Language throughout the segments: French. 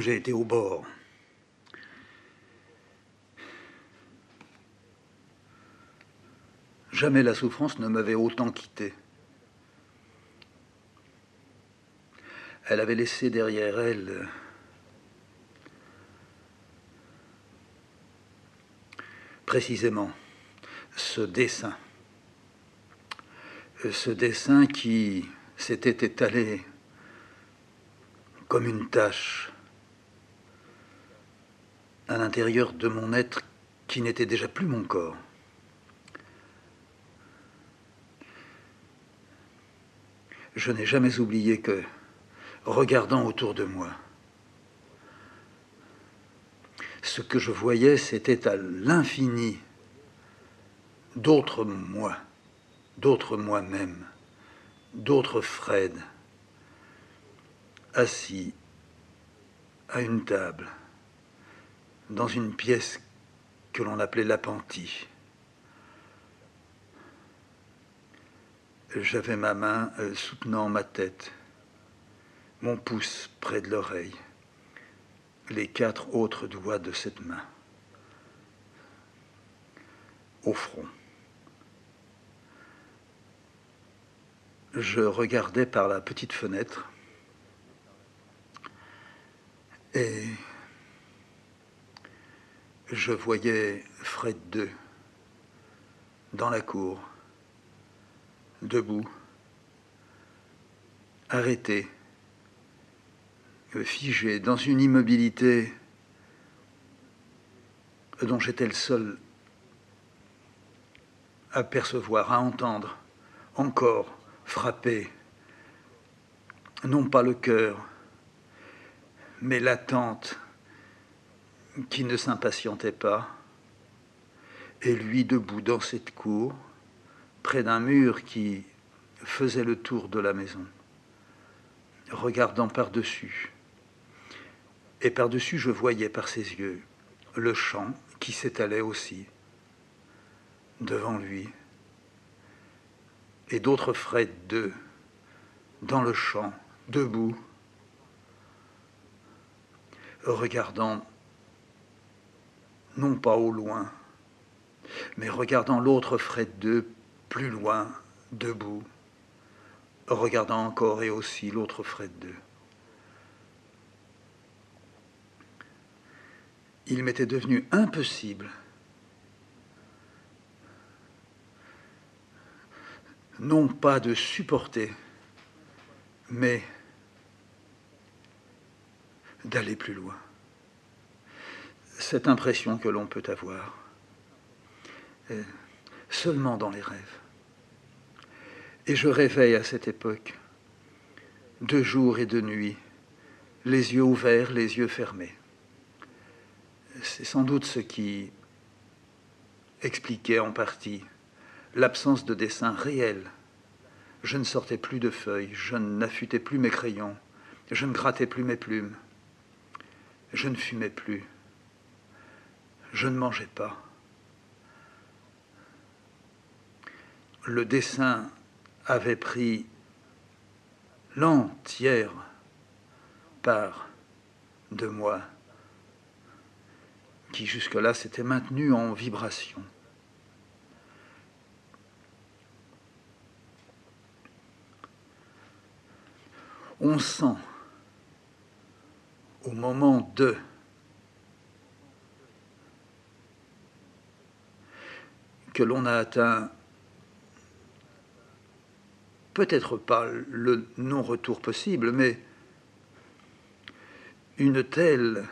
J'ai été au bord. Jamais la souffrance ne m'avait autant quitté. Elle avait laissé derrière elle précisément ce dessin qui s'était étalé comme une tache à l'intérieur de mon être qui n'était déjà plus mon corps. Je n'ai jamais oublié que, regardant autour de moi, ce que je voyais, c'était à l'infini d'autres moi, d'autres moi-même, d'autres Fred, assis à une table, dans une pièce que l'on appelait l'appentis. J'avais ma main soutenant ma tête, mon pouce près de l'oreille, les 4 autres doigts de cette main au front. Je regardais par la petite fenêtre et je voyais Fred II dans la cour, debout, arrêté, figé dans une immobilité dont j'étais le seul à percevoir, à entendre, encore frappé, non pas le cœur, mais l'attente qui ne s'impatientait pas, et lui debout dans cette cour, près d'un mur qui faisait le tour de la maison, regardant par-dessus. Et par-dessus, je voyais par ses yeux le champ qui s'étalait aussi devant lui, et d'autres Fred II dans le champ, debout, regardant non pas au loin, mais regardant l'autre Fred II plus loin, debout, regardant encore et aussi l'autre Fred II. Il m'était devenu impossible, non pas de supporter, mais d'aller plus loin. Cette impression que l'on peut avoir seulement dans les rêves. Et je réveille à cette époque, de jour et de nuit, les yeux ouverts, les yeux fermés. C'est sans doute ce qui expliquait en partie l'absence de dessin réel. Je ne sortais plus de feuilles, je n'affûtais plus mes crayons, je ne grattais plus mes plumes, je ne fumais plus, je ne mangeais pas. Le dessin avait pris l'entière part de moi qui jusque-là s'était maintenue en vibration. On sent au moment de que l'on a atteint peut-être pas le non-retour possible, mais une telle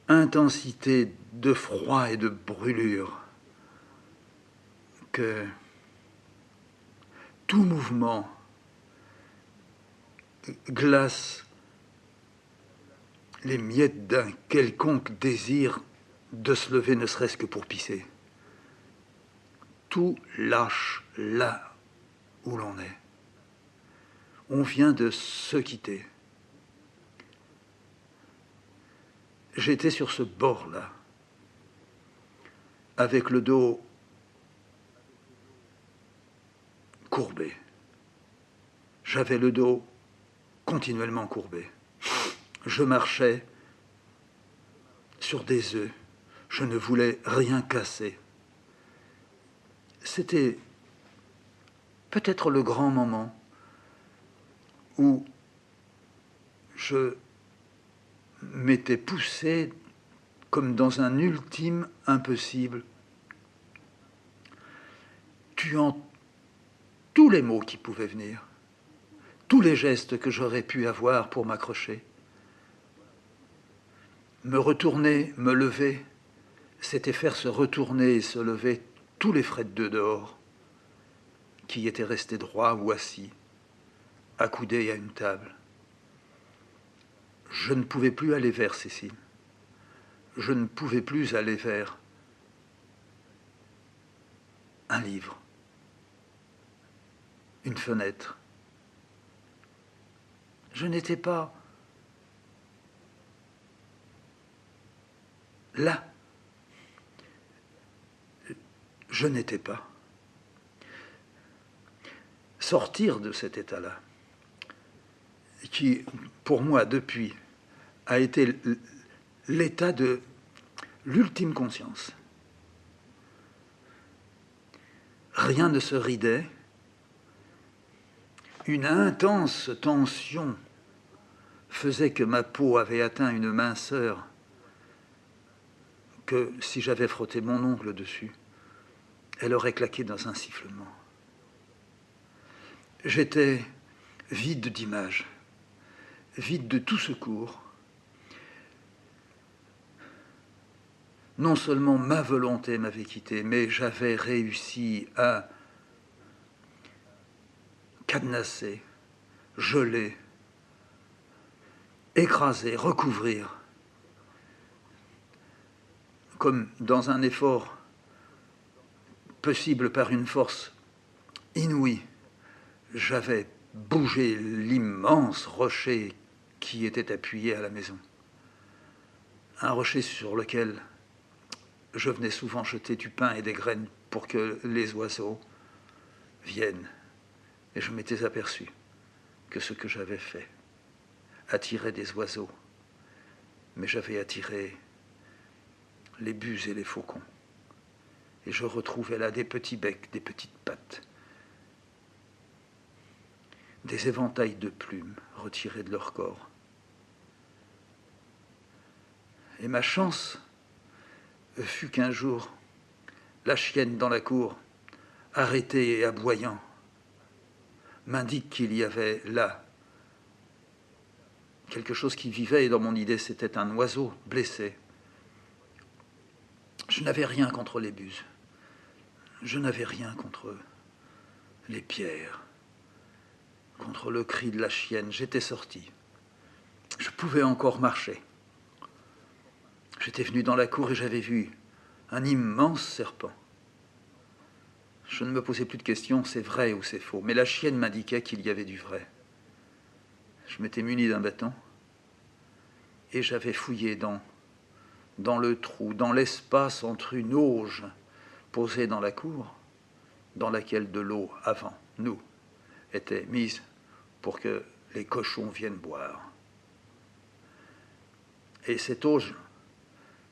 intensité de froid et de brûlure que tout mouvement glace les miettes d'un quelconque désir de se lever ne serait-ce que pour pisser. Tout lâche là où l'on est. On vient de se quitter. J'étais sur ce bord-là, avec le dos courbé. J'avais le dos continuellement courbé. Je marchais sur des œufs. Je ne voulais rien casser. C'était peut-être le grand moment où je m'étais poussé comme dans un ultime impossible, tuant tous les mots qui pouvaient venir, tous les gestes que j'aurais pu avoir pour m'accrocher. Me retourner, me lever, c'était faire se retourner et se lever tous les frais de dehors, qui étaient restés droits ou assis, accoudés à une table. Je ne pouvais plus aller vers Cécile. Je ne pouvais plus aller vers un livre, une fenêtre. Je n'étais pas là. Je n'étais pas. Sortir de cet état-là, qui, pour moi, depuis, a été l'état de l'ultime conscience. Rien ne se ridait. Une intense tension faisait que ma peau avait atteint une minceur que, si j'avais frotté mon ongle dessus, elle aurait claqué dans un sifflement. J'étais vide d'images, vide de tout secours. Non seulement ma volonté m'avait quitté, mais j'avais réussi à cadenasser, geler, écraser, recouvrir, comme dans un effort possible par une force inouïe. J'avais bougé l'immense rocher qui était appuyé à la maison. Un rocher sur lequel je venais souvent jeter du pain et des graines pour que les oiseaux viennent. Et je m'étais aperçu que ce que j'avais fait attirait des oiseaux, mais j'avais attiré les buses et les faucons. Et je retrouvais là des petits becs, des petites pattes, des éventails de plumes retirés de leur corps. Et ma chance fut qu'un jour, la chienne dans la cour, arrêtée et aboyant, m'indique qu'il y avait là quelque chose qui vivait, et dans mon idée, c'était un oiseau blessé. Je n'avais rien contre les buses. Je n'avais rien contre les pierres, contre le cri de la chienne. J'étais sorti. Je pouvais encore marcher. J'étais venu dans la cour et j'avais vu un immense serpent. Je ne me posais plus de questions, c'est vrai ou c'est faux. Mais la chienne m'indiquait qu'il y avait du vrai. Je m'étais muni d'un bâton et j'avais fouillé dans le trou, dans l'espace entre une auge posée dans la cour, dans laquelle de l'eau, avant nous, était mise pour que les cochons viennent boire. Et cette auge,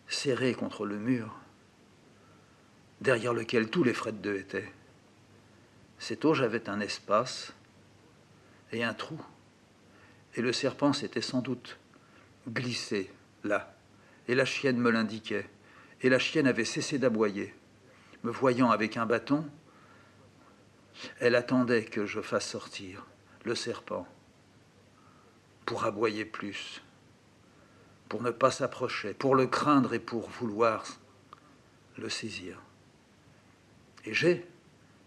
serrée contre le mur, derrière lequel tous les frais d'œufs étaient, cette auge avait un espace et un trou. Et le serpent s'était sans doute glissé là. Et la chienne me l'indiquait. Et la chienne avait cessé d'aboyer. Me voyant avec un bâton, elle attendait que je fasse sortir le serpent pour aboyer plus, pour ne pas s'approcher, pour le craindre et pour vouloir le saisir. Et j'ai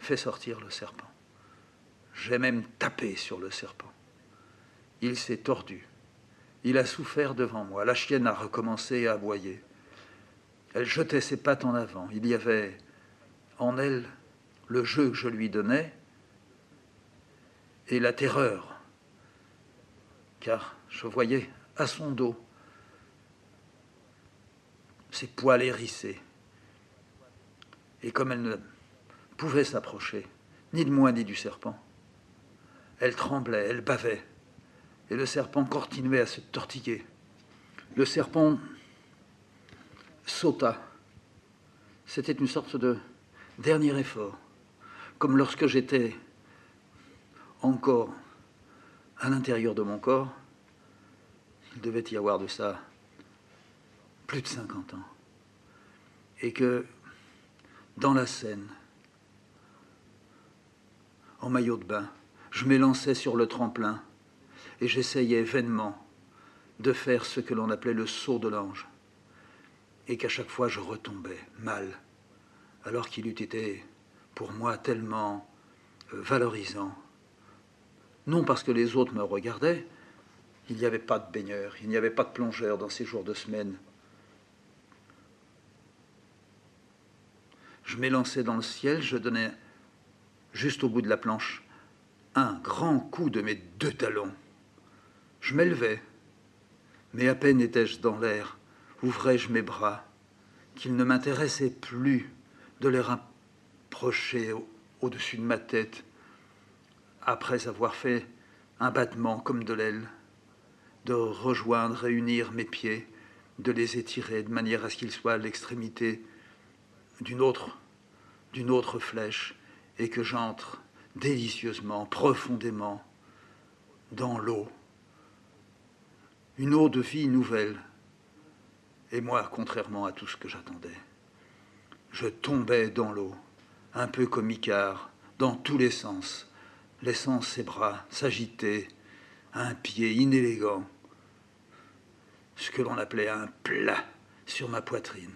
fait sortir le serpent. J'ai même tapé sur le serpent. Il s'est tordu. Il a souffert devant moi. La chienne a recommencé à aboyer. Elle jetait ses pattes en avant. Il y avait en elle le jeu que je lui donnais et la terreur, car je voyais à son dos ses poils hérissés. Et comme elle ne pouvait s'approcher, ni de moi ni du serpent, elle tremblait, elle bavait, et le serpent continuait à se tortiller Le serpent sauta. C'était une sorte de dernier effort, comme lorsque j'étais encore à l'intérieur de mon corps. Il devait y avoir de ça plus de 50 ans. Et que dans la Seine, en maillot de bain, je m'élançais sur le tremplin et j'essayais vainement de faire ce que l'on appelait le saut de l'ange. Et qu'à chaque fois je retombais mal, alors qu'il eût été pour moi tellement valorisant. Non parce que les autres me regardaient, il n'y avait pas de baigneur, il n'y avait pas de plongeur dans ces jours de semaine. Je m'élançais dans le ciel, je donnais juste au bout de la planche un grand coup de mes 2 talons. Je m'élevais, mais à peine étais-je dans l'air, ouvrais-je mes bras, qu'il ne m'intéressait plus de les rapprocher au-dessus de ma tête, après avoir fait un battement comme de l'aile, de rejoindre, réunir mes pieds, de les étirer de manière à ce qu'ils soient à l'extrémité d'une autre flèche, et que j'entre délicieusement, profondément dans l'eau, une eau de vie nouvelle. Et moi, contrairement à tout ce que j'attendais, je tombais dans l'eau, un peu comme Icare, dans tous les sens, laissant ses bras s'agiter, un pied inélégant, ce que l'on appelait un plat sur ma poitrine.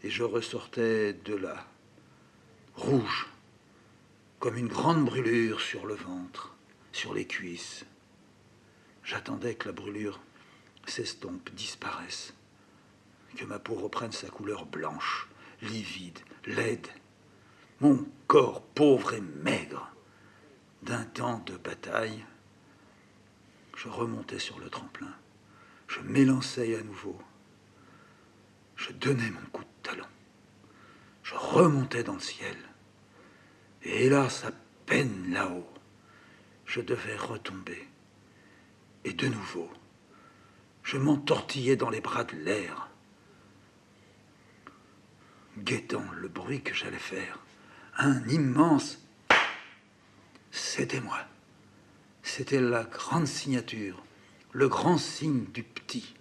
Et je ressortais de là, rouge, comme une grande brûlure sur le ventre, sur les cuisses. J'attendais que la brûlure s'estompe, disparaisse, que ma peau reprenne sa couleur blanche, livide, laide. Mon corps pauvre et maigre, d'un temps de bataille, je remontais sur le tremplin, je m'élançais à nouveau, je donnais mon coup de talon, je remontais dans le ciel, et hélas, à peine là-haut, je devais retomber. Et de nouveau, je m'entortillais dans les bras de l'air, guettant le bruit que j'allais faire. Un immense... C'était moi. C'était la grande signature, le grand signe du petit,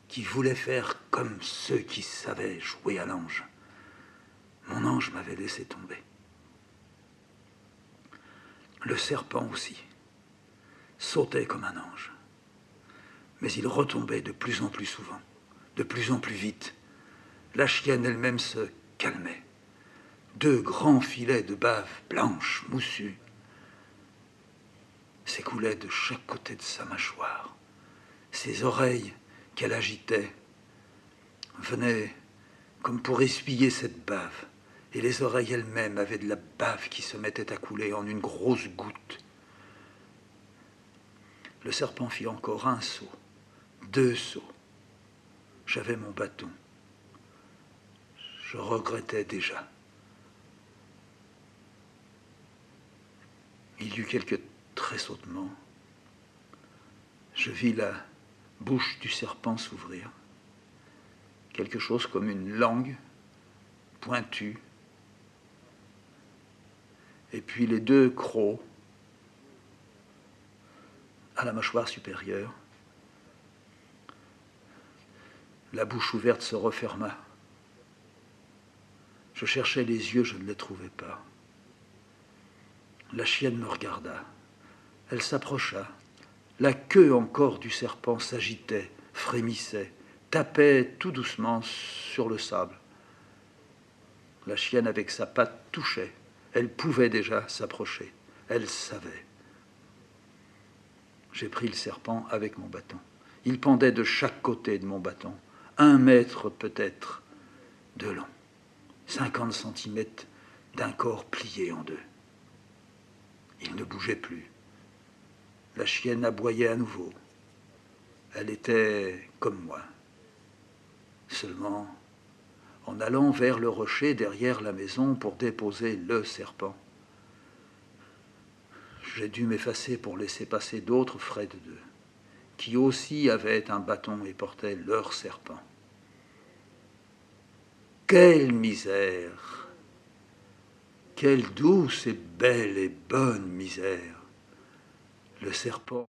qui voulait faire comme ceux qui savaient jouer à l'ange. Mon ange m'avait laissé tomber. Le serpent aussi sautait comme un ange. Mais il retombait de plus en plus souvent, de plus en plus vite. La chienne elle-même se calmait. 2 grands filets de bave blanche, moussue, s'écoulaient de chaque côté de sa mâchoire. Ses oreilles qu'elle agitait venaient comme pour essuyer cette bave, et les oreilles elles-mêmes avaient de la bave qui se mettait à couler en une grosse goutte. Le serpent fit encore 1 saut, 2 sauts. J'avais mon bâton. Je regrettais déjà. Il y eut quelques tressautements. Je vis la bouche du serpent s'ouvrir. Quelque chose comme une langue pointue. Et puis les 2 crocs à la mâchoire supérieure. La bouche ouverte se referma. Je cherchais les yeux, je ne les trouvais pas. La chienne me regarda. Elle s'approcha. La queue encore du serpent s'agitait, frémissait, tapait tout doucement sur le sable. La chienne, avec sa patte, touchait. Elle pouvait déjà s'approcher. Elle savait. J'ai pris le serpent avec mon bâton. Il pendait de chaque côté de mon bâton, 1 mètre peut-être de long, 50 centimètres d'un corps plié en 2. Il ne bougeait plus. La chienne aboyait à nouveau. Elle était comme moi. Seulement, en allant vers le rocher derrière la maison pour déposer le serpent, j'ai dû m'effacer pour laisser passer d'autres Fred II, qui aussi avaient un bâton et portaient leur serpent. Quelle misère! Quelle douce et belle et bonne misère! Le serpent